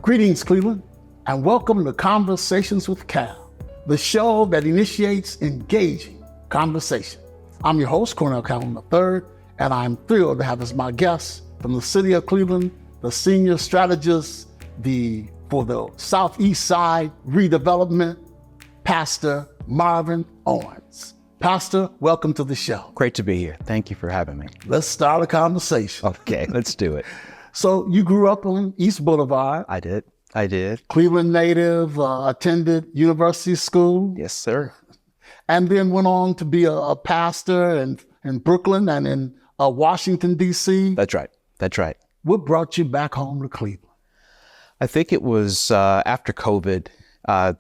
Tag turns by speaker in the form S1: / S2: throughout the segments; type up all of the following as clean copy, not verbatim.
S1: Greetings, Cleveland, and welcome to Conversations with Cal, the show that initiates engaging conversation. I'm your host, Cornell Calvin III, and I'm thrilled to have as my guest from the city of Cleveland, the senior strategist for the Southeast Side redevelopment, Pastor Marvin Owens. Pastor, welcome to the show.
S2: Great to be here. Thank you for having me.
S1: Let's start a conversation.
S2: Okay, let's do it.
S1: So you grew up on East Boulevard.
S2: I did.
S1: Cleveland native, attended university school.
S2: Yes, sir.
S1: And then went on to be a pastor in Brooklyn and in Washington, D.C.
S2: That's right.
S1: What brought you back home to Cleveland?
S2: I think it was after COVID, I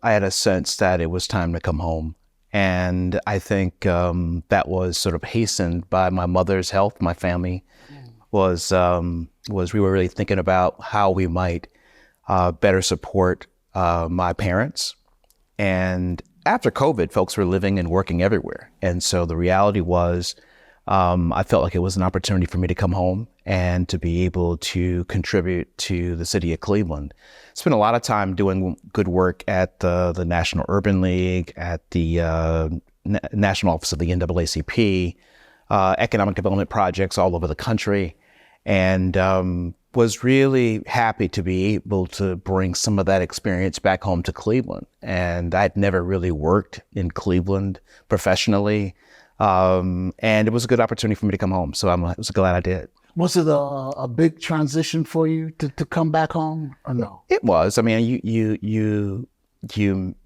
S2: had a sense that it was time to come home. And I think that was sort of hastened by my mother's health. My family was we were really thinking about how we might better support my parents. And after COVID, folks were living and working everywhere. And so the reality was, I felt like it was an opportunity for me to come home and to be able to contribute to the city of Cleveland. Spent a lot of time doing good work at the National Urban League, at the National Office of the NAACP, economic development projects all over the country, and was really happy to be able to bring some of that experience back home to Cleveland. And I'd never really worked in Cleveland professionally, and it was a good opportunity for me to come home. So I was glad I did.
S1: Was it a big transition for you to come back home, or no?
S2: It was. I mean, you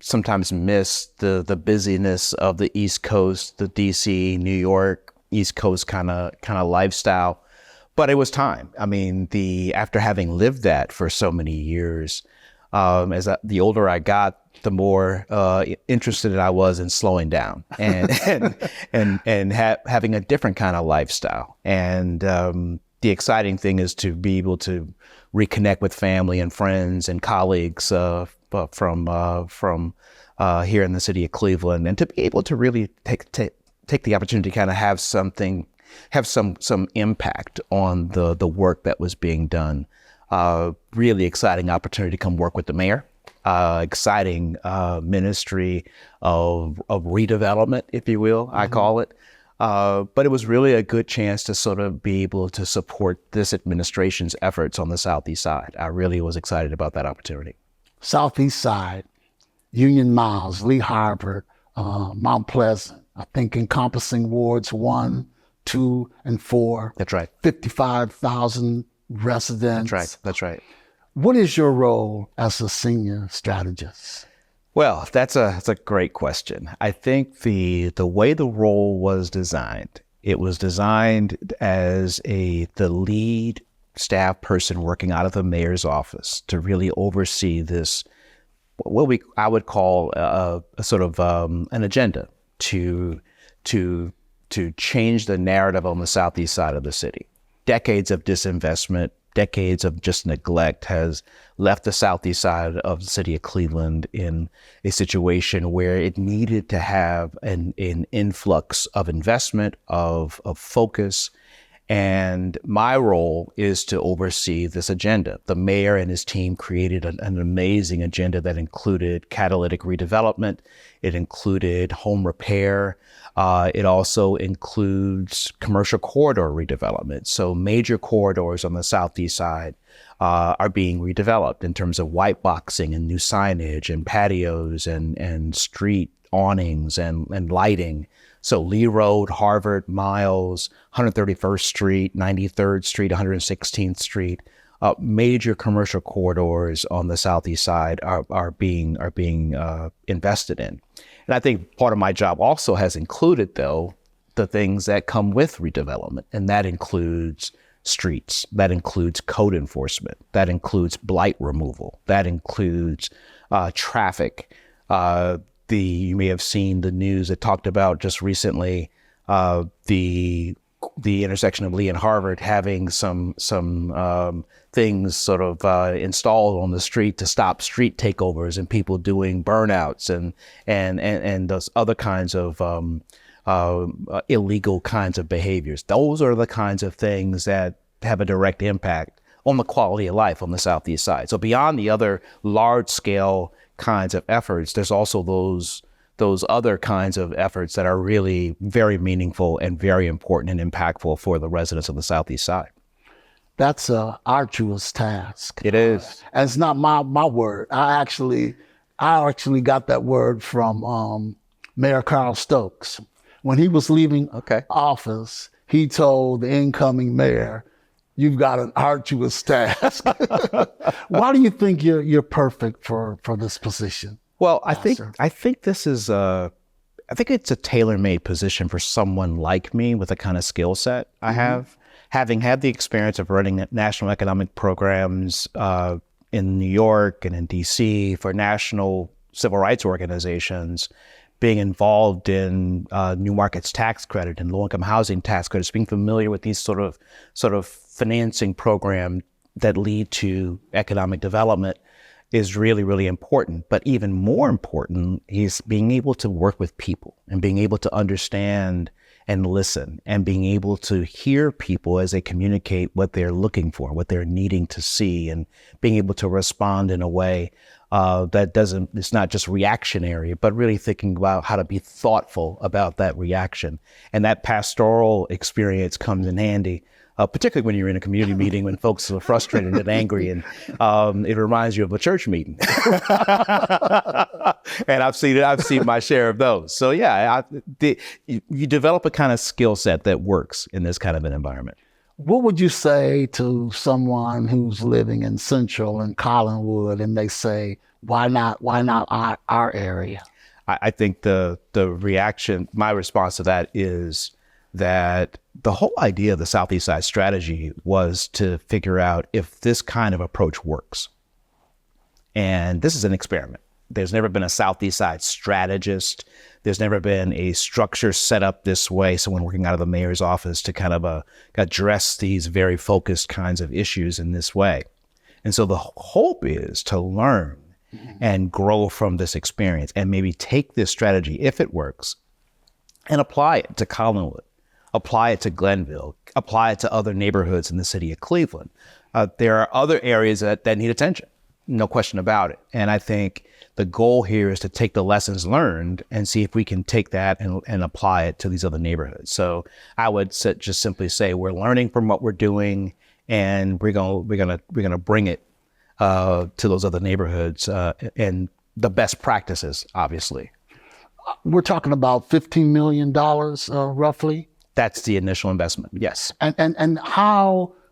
S2: sometimes miss the busyness of the East Coast, the DC, New York, East Coast kind of lifestyle. But it was time. I mean, after having lived that for so many years, the older I got, the more interested I was in slowing down and having a different kind of lifestyle. And the exciting thing is to be able to reconnect with family and friends and colleagues from here in the city of Cleveland, and to be able to really take the opportunity to kind of have some impact on the work that was being done. Really exciting opportunity to come work with the mayor. Exciting ministry of redevelopment, if you will, I call it. But it was really a good chance to sort of be able to support this administration's efforts on the Southeast Side. I really was excited about that opportunity.
S1: Southeast Side, Union Miles, Lee Harvard, Mount Pleasant, I think encompassing wards 1, 2, and 4.
S2: That's right.
S1: 55,000 residents.
S2: That's right.
S1: What is your role as a senior strategist?
S2: Well, that's a great question. I think the way the role was designed, it was designed as the lead staff person working out of the mayor's office to really oversee this, I would call a sort of an agenda to change the narrative on the Southeast Side of the city. Decades of disinvestment, decades of just neglect has left the Southeast Side of the city of Cleveland in a situation where it needed to have an influx of investment, of focus. And my role is to oversee this agenda. The mayor and his team created an amazing agenda that included catalytic redevelopment. It included home repair. It also includes commercial corridor redevelopment. So major corridors on the Southeast Side are being redeveloped in terms of white boxing and new signage and patios and street awnings and lighting. So Lee Road, Harvard, Miles, 131st Street, 93rd Street, 116th Street, major commercial corridors on the Southeast Side are being invested in. And I think part of my job also has included, though, the things that come with redevelopment, and that includes streets, that includes code enforcement, that includes blight removal, that includes traffic. You may have seen the news that talked about just recently the intersection of Lee and Harvard having some things sort of installed on the street to stop street takeovers and people doing burnouts and those other kinds of illegal kinds of behaviors. Those are the kinds of things that have a direct impact on the quality of life on the Southeast side. So beyond the other large scale kinds of efforts, there's also those other kinds of efforts that are really very meaningful and very important and impactful for the residents of the Southeast side.
S1: That's a arduous task.
S2: It is.
S1: And it's not my word. I actually got that word from Mayor Carl Stokes. When he was leaving office, he told the incoming mayor, "You've got an arduous task." Why do you think you're perfect for this position?
S2: Well, I think this is I think it's a tailor-made position for someone like me with the kind of skill set I have. Having had the experience of running national economic programs in New York and in DC for national civil rights organizations, being involved in new markets tax credit and low-income housing tax credits, being familiar with these sort of financing programs that lead to economic development is really, really important. But even more important is being able to work with people and being able to understand and listen and being able to hear people as they communicate what they're looking for, what they're needing to see, and being able to respond in a way it's not just reactionary, but really thinking about how to be thoughtful about that reaction. And that pastoral experience comes in handy, particularly when you're in a community meeting when folks are frustrated and angry, and it reminds you of a church meeting. And I've seen my share of those. So yeah, you develop a kind of skill set that works in this kind of an environment.
S1: What would you say to someone who's living in Central and Collinwood and they say, why not our area?
S2: I think the reaction, my response to that is that the whole idea of the Southeast Side strategy was to figure out if this kind of approach works. And this is an experiment. There's never been a Southeast Side strategist. There's never been a structure set up this way, someone working out of the mayor's office to kind of address these very focused kinds of issues in this way. And so the hope is to learn and grow from this experience and maybe take this strategy, if it works, and apply it to Collinwood, apply it to Glenville, apply it to other neighborhoods in the city of Cleveland. There are other areas that need attention, no question about it. And I think the goal here is to take the lessons learned and see if we can take that and apply it to these other neighborhoods. So I would just simply say we're learning from what we're doing, and we're gonna bring it to those other neighborhoods and the best practices, obviously.
S1: We're talking about $15 million roughly.
S2: That's the initial investment, yes.
S1: And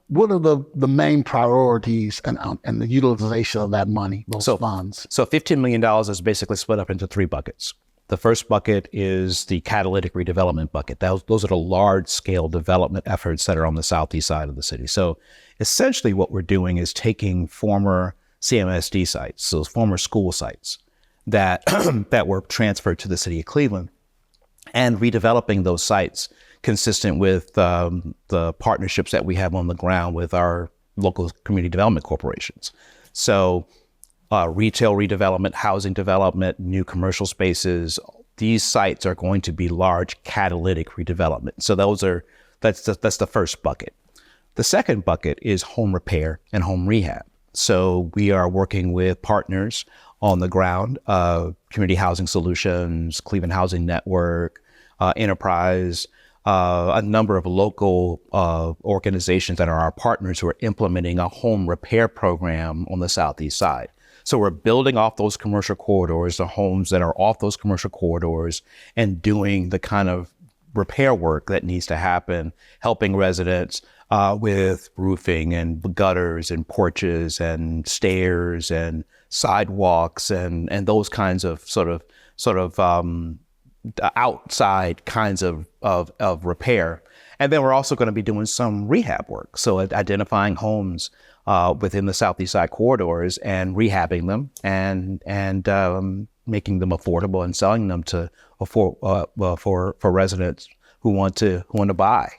S1: what are the main priorities and the utilization of that money, those funds?
S2: So $15 million is basically split up into three buckets. The first bucket is the catalytic redevelopment bucket. Those are the large-scale development efforts that are on the southeast side of the city. So essentially what we're doing is taking former CMSD sites, so former school sites that that were transferred to the city of Cleveland, and redeveloping those sites consistent with the partnerships that we have on the ground with our local community development corporations. So retail redevelopment, housing development, new commercial spaces, these sites are going to be large catalytic redevelopment. So that's the first bucket. The second bucket is home repair and home rehab. So we are working with partners on the ground, Community Housing Solutions, Cleveland Housing Network, Enterprise, a number of local organizations that are our partners who are implementing a home repair program on the southeast side. So we're building off those commercial corridors, the homes that are off those commercial corridors, and doing the kind of repair work that needs to happen, helping residents with roofing and gutters and porches and stairs and sidewalks and those kinds of sort of outside kinds of repair. And then we're also going to be doing some rehab work. So identifying homes within the southeast side corridors and rehabbing them and making them affordable and selling them for residents who want to buy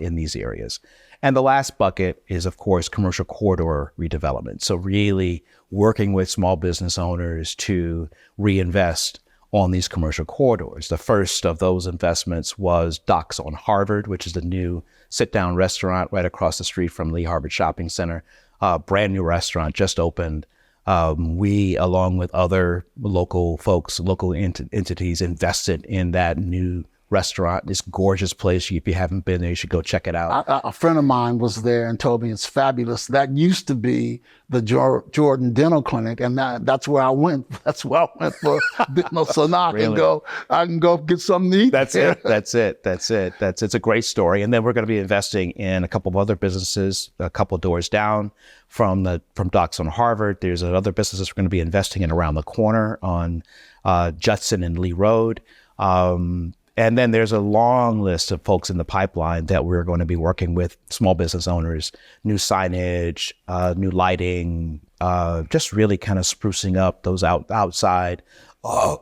S2: in these areas. And the last bucket is, of course, commercial corridor redevelopment. So really working with small business owners to reinvest on these commercial corridors. The first of those investments was Docks on Harvard, which is the new sit-down restaurant right across the street from Lee Harvard Shopping Center. brand new restaurant just opened. We, along with other local folks, local entities, invested in that new restaurant. This gorgeous place. If you haven't been there, you should go check it out.
S1: A friend of mine was there and told me it's fabulous. That used to be the Jordan Dental Clinic, and that's where I went. That's where I went for dental. So now I can go get something to eat.
S2: That's it. It's a great story. And then we're going to be investing in a couple of other businesses, a couple of doors down from Docks on Harvard. There's other businesses we're going to be investing in around the corner on Judson and Lee Road. And then there's a long list of folks in the pipeline that we're going to be working with, small business owners, new signage, new lighting, just really kind of sprucing up those outside, of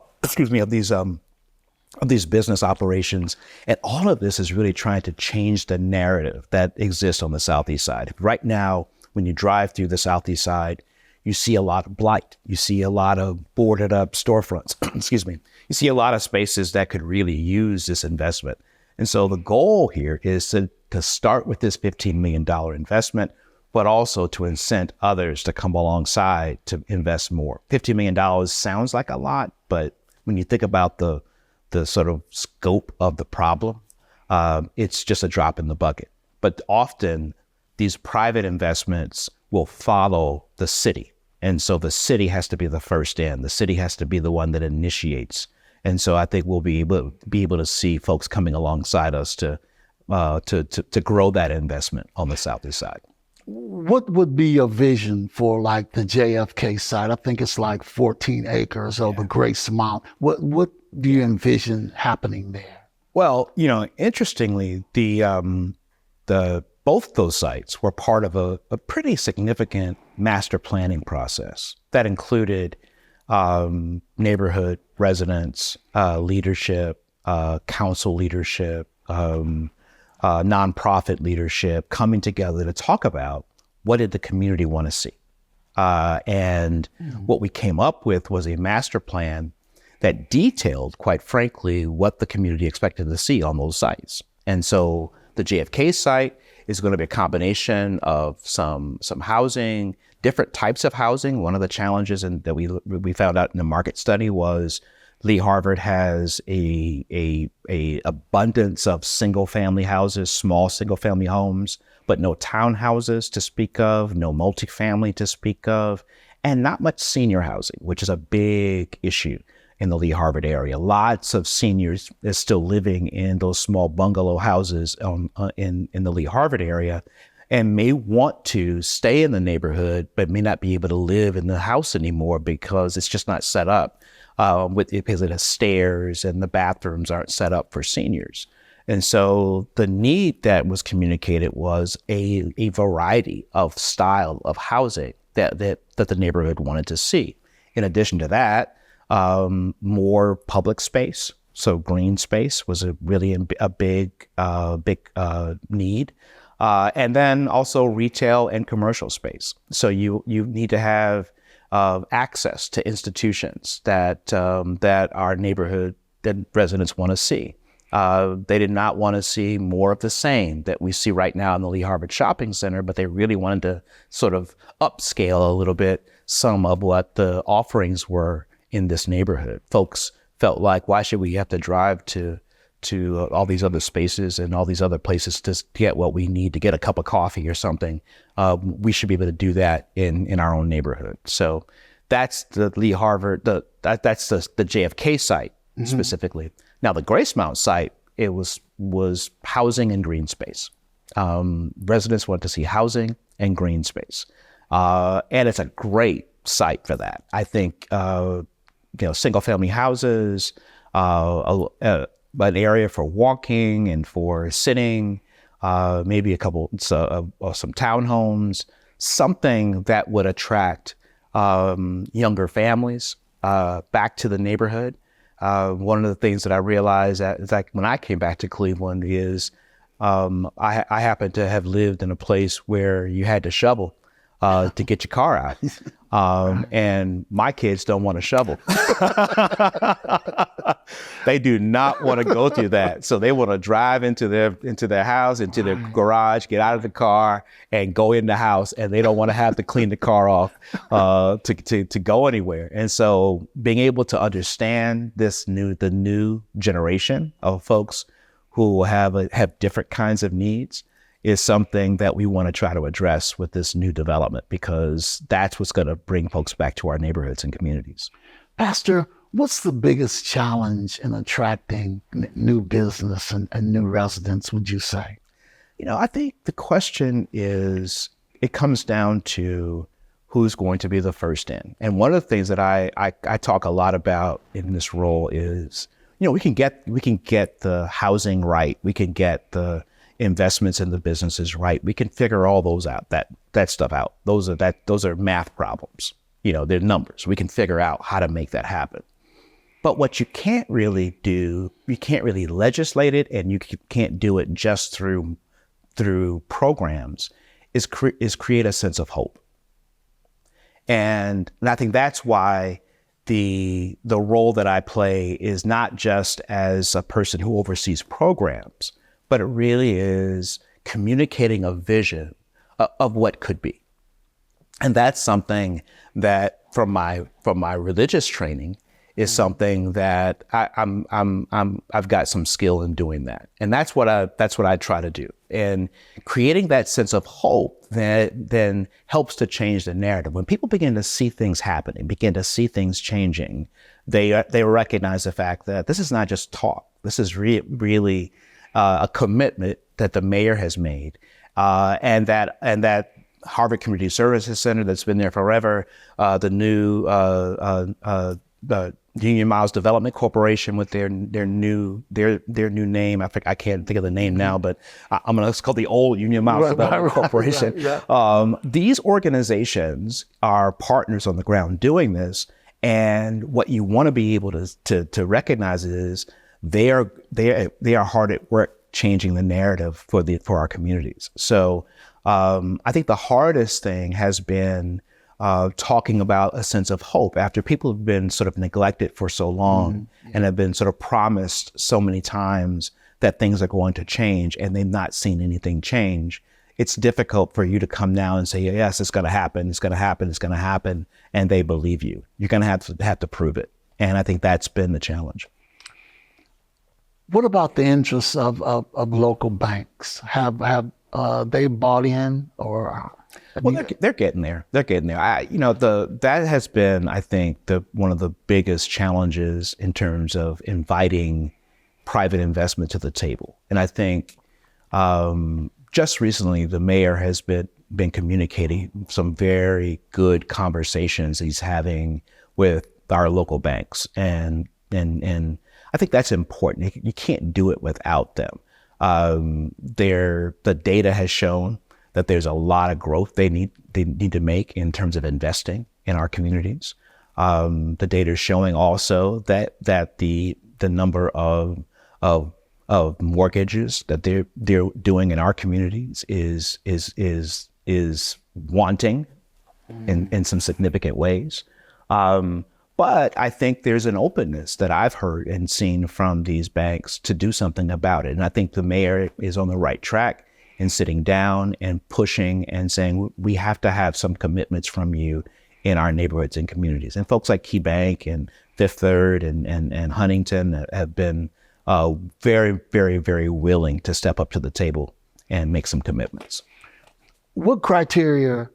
S2: these business operations. And all of this is really trying to change the narrative that exists on the Southeast side. Right now, when you drive through the Southeast side, you see a lot of blight. You see a lot of boarded up storefronts. Excuse me. You see a lot of spaces that could really use this investment. And so the goal here is to start with this $15 million investment, but also to incent others to come alongside to invest more. $15 million sounds like a lot, but when you think about the sort of scope of the problem, it's just a drop in the bucket. But often these private investments will follow the city. And so the city has to be the first in. The city has to be the one that initiates. And so I think we'll be able to see folks coming alongside us to grow that investment on the Southeast side.
S1: What would be your vision for like the JFK site? I think it's like 14 acres or the Grace Mount. What do you envision happening there?
S2: Well, interestingly, both those sites were part of a pretty significant master planning process that included neighborhood residents, leadership, council leadership, nonprofit leadership coming together to talk about what did the community want to see. And what we came up with was a master plan that detailed, quite frankly, what the community expected to see on those sites. And so the JFK site is going to be a combination of some housing, different types of housing. One of the challenges that we found out in the market study was Lee Harvard has a abundance of single family houses, small single family homes, but no townhouses to speak of, no multifamily to speak of, and not much senior housing, which is a big issue in the Lee Harvard area. Lots of seniors are still living in those small bungalow houses in the Lee Harvard area and may want to stay in the neighborhood, but may not be able to live in the house anymore because it's just not set up because it has stairs and the bathrooms aren't set up for seniors. And so the need that was communicated was a variety of style of housing that the neighborhood wanted to see. In addition to that, more public space. So green space was a big need. And then also retail and commercial space. So you need to have access to institutions that our neighborhood that residents want to see. They did not want to see more of the same that we see right now in the Lee Harvard Shopping Center, but they really wanted to sort of upscale a little bit some of what the offerings were in this neighborhood. Folks felt like, why should we have to drive to all these other spaces and all these other places to get what we need to get a cup of coffee or something? We should be able to do that in our own neighborhood. So that's the Lee Harvard, that's the JFK site specifically. Now the Grace Mount site, it was housing and green space. Residents want to see housing and green space. And it's a great site for that. I think, single family houses, an area for walking and for sitting, maybe a couple of some townhomes, something that would attract younger families back to the neighborhood. One of the things that I realized when I came back to Cleveland is I happen to have lived in a place where you had to shovel to get your car out. And my kids don't want to shovel. They do not want to go through that. So they want to drive into their house, into their garage, get out of the car and go in the house. And they don't want to have to clean the car off to go anywhere. And so being able to understand the new generation of folks who have different kinds of needs is something that we want to try to address with this new development, because that's what's going to bring folks back to our neighborhoods and communities.
S1: Pastor, what's the biggest challenge in attracting new business and new residents, would you say?
S2: I think the question is, it comes down to who's going to be the first in. And one of the things that I talk a lot about in this role is, we can get the housing right. We can get the investments in the businesses right. We can figure all those out, that stuff out. Those are math problems. They're numbers. We can figure out how to make that happen. But what you can't really do, you can't really legislate it, and you can't do it just through programs, is create a sense of hope. And I think that's why the role that I play is not just as a person who oversees programs, but it really is communicating a vision of what could be. And that's something that from my religious training is something that I've got some skill in doing that. And that's what I try to do. And creating that sense of hope that then helps to change the narrative. When people begin to see things happening, begin to see things changing, they recognize the fact that this is not just talk. This is really a commitment that the mayor has made, and that Harvard Community Services Center that's been there forever, the new Union Miles Development Corporation with their new name. I can't think of the name now, but it's called the old Union Miles Development Corporation. These organizations are partners on the ground doing this, and what you want to be able to recognize is they are hard at work changing the narrative for our communities. So I think the hardest thing has been talking about a sense of hope after people have been sort of neglected for so long and have been sort of promised so many times that things are going to change, and they've not seen anything change. It's difficult for you to come now and say, yes, it's going to happen, it's going to happen, it's going to happen, and they believe you. You're going to have to prove it. And I think that's been the challenge.
S1: What about the interests of local banks? Have they bought in, or?
S2: Well, they're getting there. They're getting there. That has been, I think, one of the biggest challenges in terms of inviting private investment to the table. And I think just recently, the mayor has been communicating some very good conversations he's having with our local banks, and I think that's important. You can't do it without them. The data has shown that there's a lot of growth they need to make in terms of investing in our communities. The data is showing also that the number of mortgages that they're doing in our communities is wanting in some significant ways. But I think there's an openness that I've heard and seen from these banks to do something about it. And I think the mayor is on the right track in sitting down and pushing and saying, we have to have some commitments from you in our neighborhoods and communities. And folks like Key Bank and Fifth Third and Huntington have been very, very, very willing to step up to the table and make some commitments.
S1: What criteria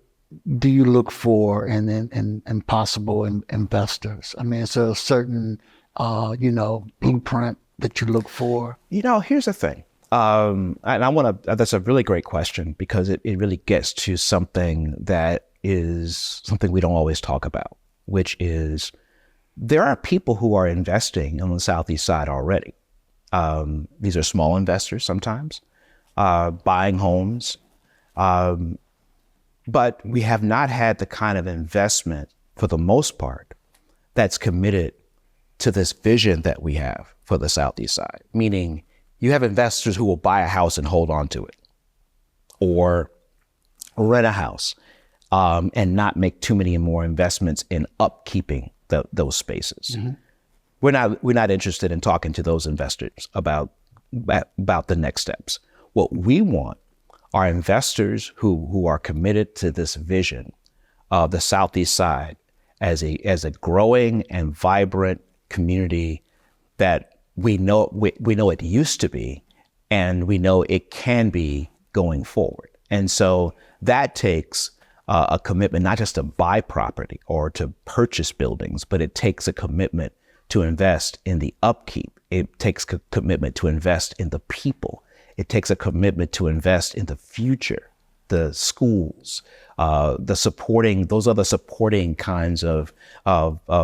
S1: do you look for in possible investors? I mean, is there a certain, blueprint that you look for?
S2: Here's the thing. And that's a really great question, because it really gets to something that is something we don't always talk about, which is there are people who are investing on the Southeast side already. These are small investors sometimes, buying homes. But we have not had the kind of investment, for the most part, that's committed to this vision that we have for the Southeast side. Meaning, you have investors who will buy a house and hold on to it, or rent a house. and not make too many more investments in upkeeping those spaces. Mm-hmm. We're not interested in talking to those investors about the next steps. What we want are investors who are committed to this vision of the Southeast Side as a growing and vibrant community that we know it used to be, and we know it can be going forward. And so that takes a commitment not just to buy property or to purchase buildings, but it takes a commitment to invest in the upkeep. It takes a commitment to invest in the people. It takes a commitment to invest in the future, the schools, those other supporting kinds of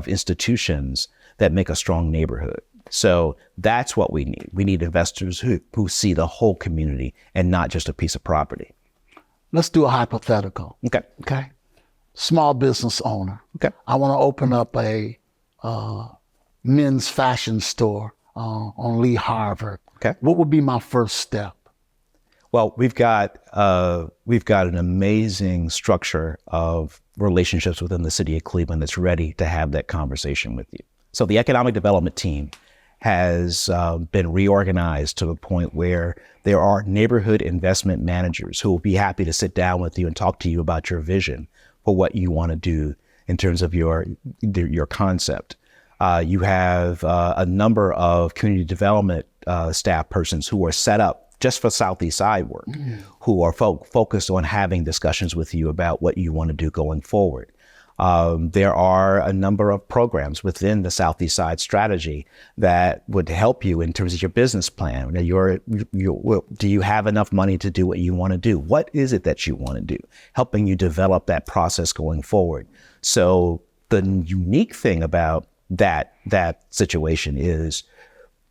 S2: institutions that make a strong neighborhood. So that's what we need. We need investors who see the whole community and not just a piece of property.
S1: Let's do a hypothetical. Okay. Small business owner.
S2: Okay.
S1: I want to open up a men's fashion store on Lee Harvard.
S2: Okay.
S1: What would be my first step?
S2: Well, we've got an amazing structure of relationships within the city of Cleveland that's ready to have that conversation with you. So the economic development team has been reorganized to the point where there are neighborhood investment managers who will be happy to sit down with you and talk to you about your vision for what you want to do in terms of your concept. You have a number of community development staff persons who are set up just for Southeast Side work, who are focused on having discussions with you about what you want to do going forward. There are a number of programs within the Southeast Side strategy that would help you in terms of your business plan. Do you have enough money to do what you want to do? What is it that you want to do? Helping you develop that process going forward. So the unique thing about that situation is,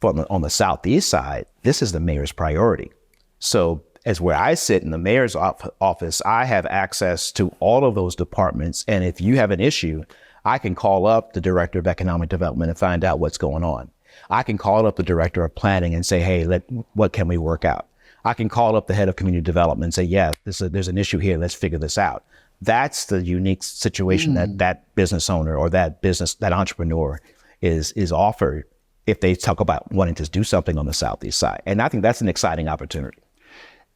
S2: on the Southeast Side, this is the mayor's priority. So as where I sit in the mayor's office, I have access to all of those departments. And if you have an issue, I can call up the director of economic development and find out what's going on. I can call up the director of planning and say, hey, what can we work out? I can call up the head of community development and say, yeah, there's an issue here. Let's figure this out. That's the unique situation that business owner or that entrepreneur is offered if they talk about wanting to do something on the Southeast Side. And I think that's an exciting opportunity.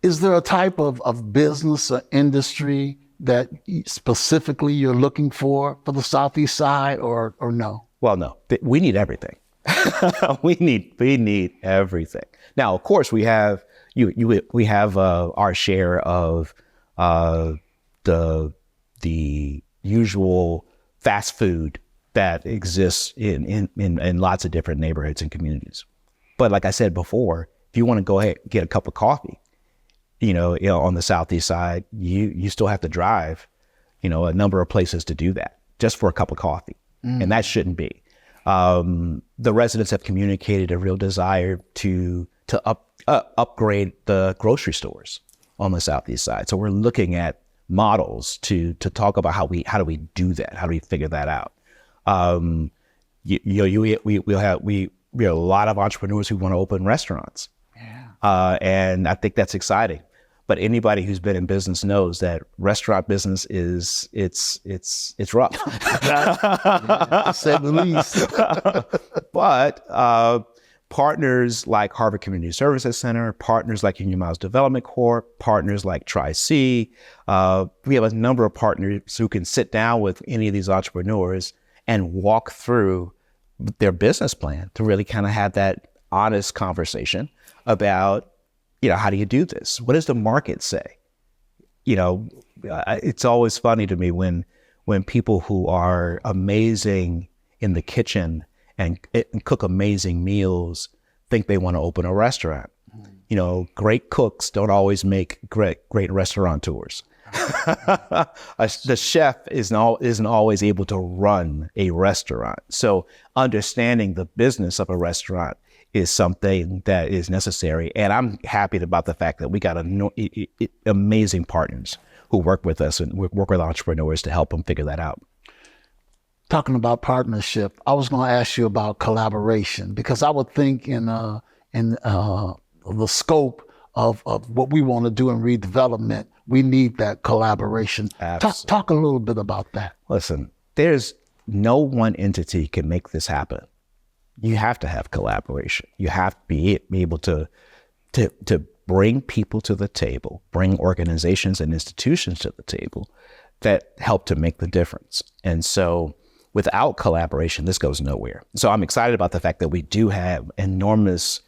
S1: Is there a type of business or industry that specifically you're looking for the Southeast Side or no?
S2: Well, no, we need everything. we need everything. Now, of course, we have our share of the usual fast food that exists in lots of different neighborhoods and communities. But like I said before, if you want to go ahead and get a cup of coffee, on the Southeast Side, you still have to drive, a number of places to do that just for a cup of coffee. And that shouldn't be. The residents have communicated a real desire to upgrade the grocery stores on the Southeast Side. So we're looking at models to talk about how do we do that? How do we figure that out? We have a lot of entrepreneurs who want to open restaurants. Yeah. And I think that's exciting. But anybody who's been in business knows that restaurant business it's rough.
S1: To say the least.
S2: But partners like Harvard Community Services Center, partners like Union Miles Development Corp, partners like Tri-C, we have a number of partners who can sit down with any of these entrepreneurs and walk through their business plan to really kind of have that honest conversation about, how do you do this? What does the market say? It's always funny to me when people who are amazing in the kitchen and cook amazing meals think they want to open a restaurant. Great cooks don't always make great restaurateurs. The chef isn't always able to run a restaurant. So understanding the business of a restaurant is something that is necessary. And I'm happy about the fact that we got amazing partners who work with us and work with entrepreneurs to help them figure that out.
S1: Talking about partnership, I was going to ask you about collaboration, because I would think in the scope of what we want to do in redevelopment, we need that collaboration.
S2: Absolutely.
S1: Talk a little bit about that.
S2: Listen, there's no one entity can make this happen. You have to have collaboration. You have to be able to bring people to the table, bring organizations and institutions to the table that help to make the difference. And so without collaboration, this goes nowhere. So I'm excited about the fact that we do have enormous,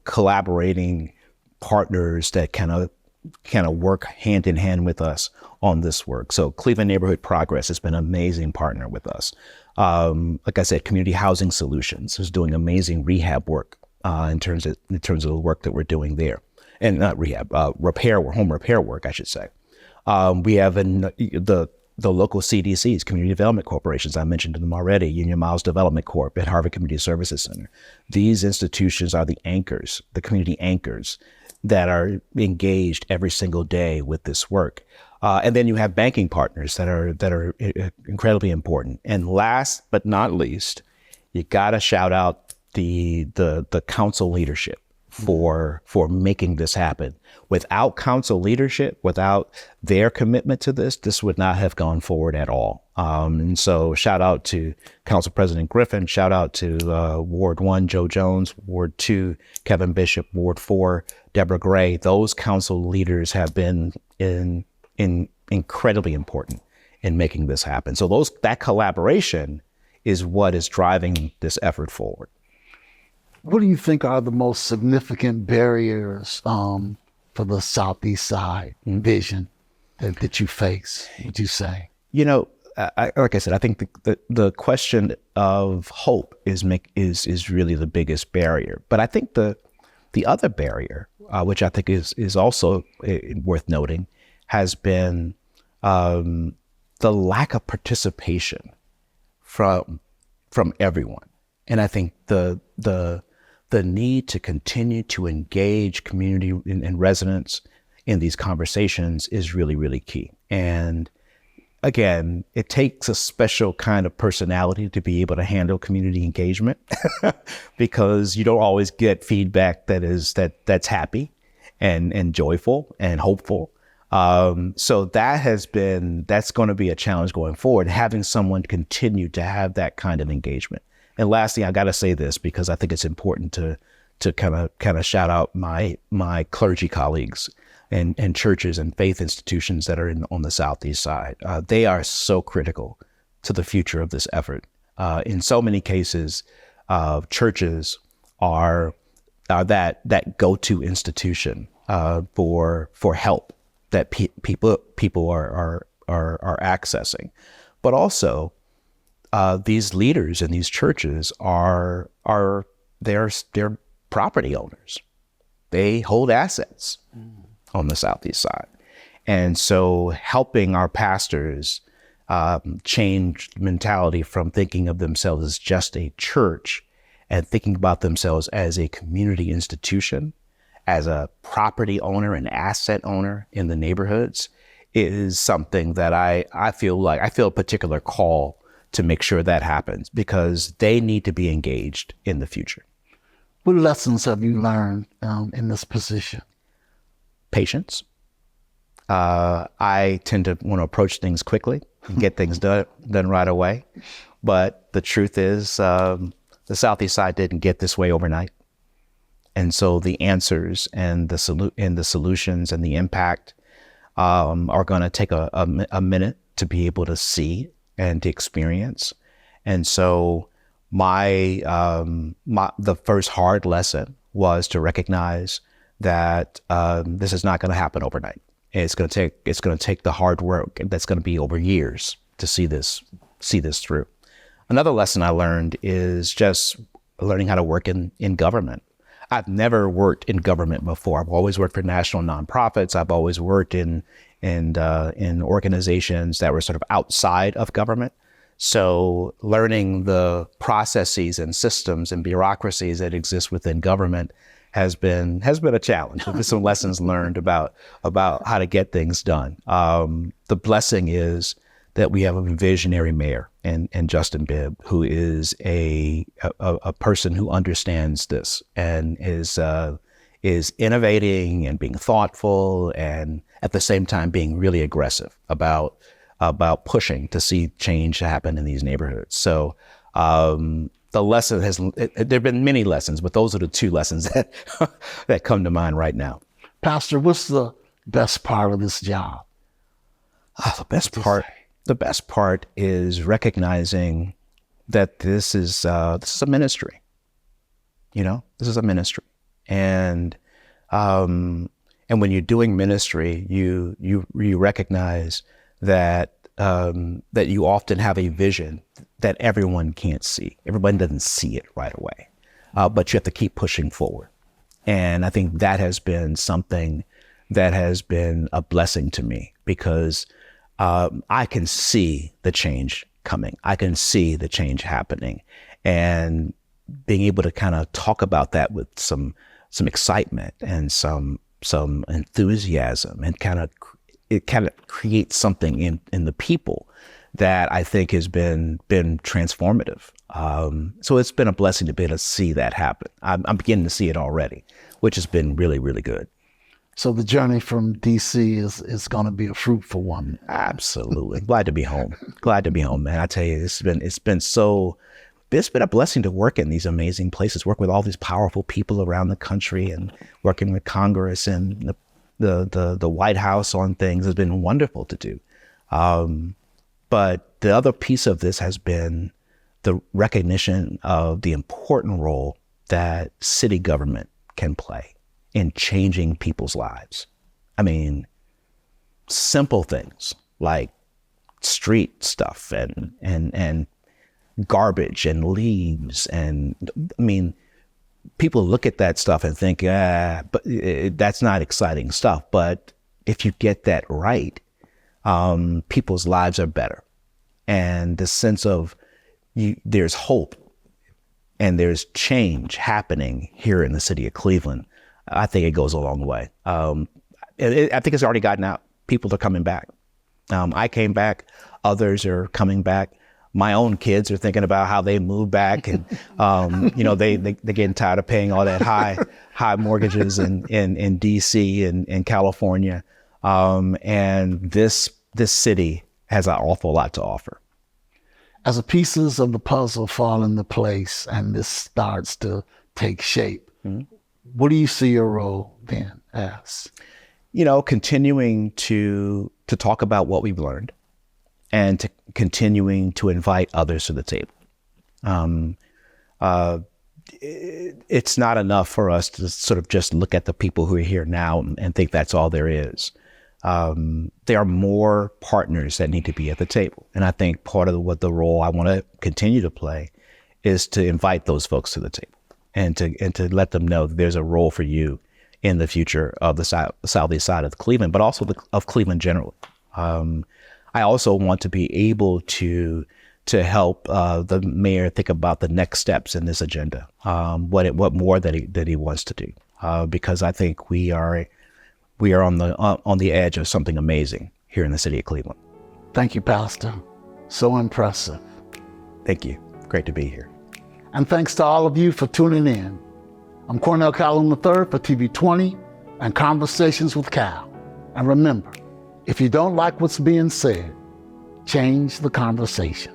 S2: collaborating partners that kind of work hand in hand with us on this work. So Cleveland Neighborhood Progress has been an amazing partner with us. Like I said, Community Housing Solutions is doing amazing rehab work in terms of the work that we're doing there, and not rehab, home repair work, I should say. We have the local CDCs, Community Development Corporations. I mentioned them already. Union Miles Development Corp. At Harvard Community Services Center. These institutions are the anchors, the community anchors that are engaged every single day with this work. And then you have banking partners that are incredibly important. And last but not least, you got to shout out the council leadership for making this happen. Without council leadership, without their commitment to this would not have gone forward at all. And so shout out to Council President Griffin, shout out to Ward 1, Joe Jones, Ward 2, Kevin Bishop, Ward 4, Deborah Gray. Those council leaders have been incredibly important in making this happen. So that collaboration is what is driving this effort forward.
S1: What do you think are the most significant barriers for the Southeast Side vision that you face, would you say?
S2: Like I said, I think the question of hope is really the biggest barrier. But I think the other barrier, which I think is also worth noting, has been the lack of participation from everyone. And I think the need to continue to engage community and residents in these conversations is really, really key. And again, it takes a special kind of personality to be able to handle community engagement because you don't always get feedback that's happy and joyful and hopeful. So that's going to be a challenge going forward, having someone continue to have that kind of engagement. And lastly, I got to say this because I think it's important to kind of shout out my clergy colleagues and churches and faith institutions that are on the Southeast Side. They are so critical to the future of this effort. In so many cases, churches are that go-to institution for help that people are accessing, but also these leaders in these churches are they're property owners. They hold assets on the Southeast Side. And so helping our pastors change mentality from thinking of themselves as just a church and thinking about themselves as a community institution, as a property owner, an asset owner in the neighborhoods is something that I feel a particular call to make sure that happens because they need to be engaged in the future.
S1: What lessons have you learned in this position?
S2: Patience. I tend to want to approach things quickly and get things done right away. But the truth is the Southeast Side didn't get this way overnight. And so the answers and the solutions and the impact are going to take a minute to be able to see and to experience. And so the first hard lesson was to recognize that this is not going to happen overnight. It's going to take the hard work that's going to be over years to see this through. Another lesson I learned is just learning how to work in government. I've never worked in government before. I've always worked for national nonprofits. I've always worked in organizations that were sort of outside of government. So learning the processes and systems and bureaucracies that exist within government has been a challenge. There's some lessons learned about how to get things done. The blessing is that we have a visionary mayor and Justin Bibb, who is a person who understands this and is innovating and being thoughtful and at the same time being really aggressive about pushing to see change happen in these neighborhoods. So the lesson there have been many lessons, but those are the two lessons that that come to mind right now.
S1: Pastor, what's the best part of this job?
S2: The best part is recognizing that this is a ministry. This is a ministry, and when you're doing ministry, you recognize that that you often have a vision that everyone can't see. Everyone doesn't see it right away, but you have to keep pushing forward. And I think that has been something that has been a blessing to me, because I can see the change coming. I can see the change happening, and being able to kind of talk about that with some excitement and some enthusiasm, and it kind of creates something in the people that I think has been transformative. So it's been a blessing to be able to see that happen. I'm beginning to see it already, which has been really, really good.
S1: So the journey from DC is going to be a fruitful one.
S2: Absolutely. Glad to be home. Glad to be home, man. I tell you, it's been a blessing to work in these amazing places, work with all these powerful people around the country, and working with Congress and the White House on things has been wonderful to do. But the other piece of this has been the recognition of the important role that city government can play in changing people's lives. I mean, simple things like street stuff and garbage and leaves. And I mean, people look at that stuff and think, but that's not exciting stuff. But if you get that right, people's lives are better. And the sense of there's hope and there's change happening here in the city of Cleveland, I think it goes a long way. I think it's already gotten out. People are coming back. I came back. Others are coming back. My own kids are thinking about how they move back, and they're getting tired of paying all that high mortgages in DC and California. And this city has an awful lot to offer.
S1: As the pieces of the puzzle fall into place and this starts to take shape, what do you see your role then as?
S2: Continuing to talk about what we've learned, and to continuing to invite others to the table. It's not enough for us to sort of just look at the people who are here now and think that's all there is. There are more partners that need to be at the table. And I think part of what the role I want to continue to play is to invite those folks to the table, and to let them know that there's a role for you in the future of the southeast side of Cleveland, but also of Cleveland generally. I also want to be able to help the mayor think about the next steps in this agenda, what more that he wants to do, because I think we are on the edge of something amazing here in the city of Cleveland.
S1: Thank you, Pastor. So impressive.
S2: Thank you. Great to be here.
S1: And thanks to all of you for tuning in. I'm Cornell Calhoun III for TV 20 and Conversations with Cal. And remember, if you don't like what's being said, change the conversation.